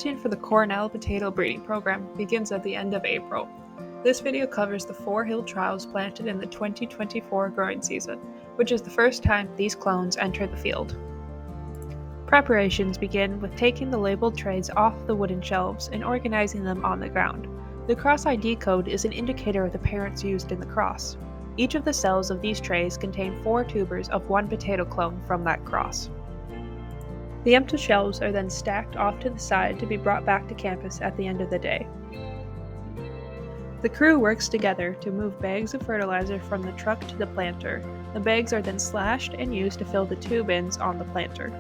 Planting for the Cornell Potato Breeding Program begins at the end of April. This video covers the 4 hill trials planted in the 2024 growing season, which is the first time these clones enter the field. Preparations begin with taking the labeled trays off the wooden shelves and organizing them on the ground. The cross ID code is an indicator of the parents used in the cross. Each of the cells of these trays contain 4 tubers of one potato clone from that cross. The empty shelves are then stacked off to the side to be brought back to campus at the end of the day. The crew works together to move bags of fertilizer from the truck to the planter. The bags are then slashed and used to fill the 2 bins on the planter.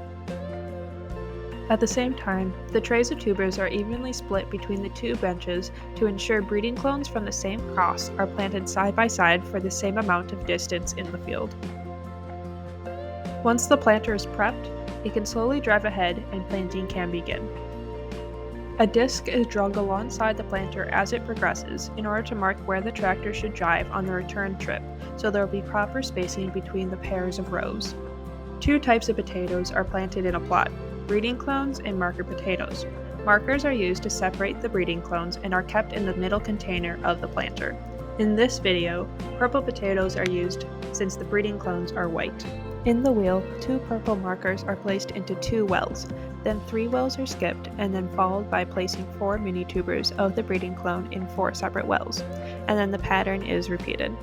At the same time, the trays of tubers are evenly split between the 2 benches to ensure breeding clones from the same cross are planted side by side for the same amount of distance in the field. Once the planter is prepped, it can slowly drive ahead and planting can begin. A disc is drawn alongside the planter as it progresses in order to mark where the tractor should drive on the return trip, so there will be proper spacing between the pairs of rows. 2 types of potatoes are planted in a plot: breeding clones and marker potatoes. Markers are used to separate the breeding clones and are kept in the middle container of the planter. In this video, purple potatoes are used since the breeding clones are white. In the wheel, 2 purple markers are placed into 2 wells, then 3 wells are skipped and then followed by placing 4 mini tubers of the breeding clone in 4 separate wells, and then the pattern is repeated.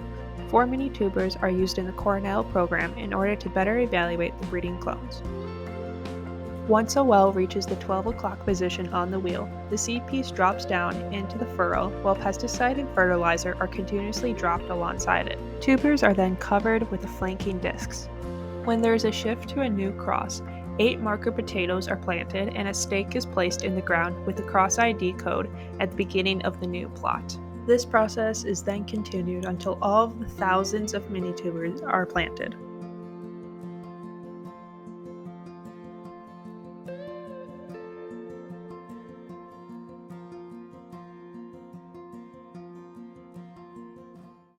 4 mini tubers are used in the Cornell program in order to better evaluate the breeding clones. Once a well reaches the 12 o'clock position on the wheel, the seed piece drops down into the furrow while pesticide and fertilizer are continuously dropped alongside it. Tubers are then covered with the flanking discs. When there is a shift to a new cross, 8 marker potatoes are planted and a stake is placed in the ground with the cross ID code at the beginning of the new plot. This process is then continued until all of the thousands of mini tubers are planted.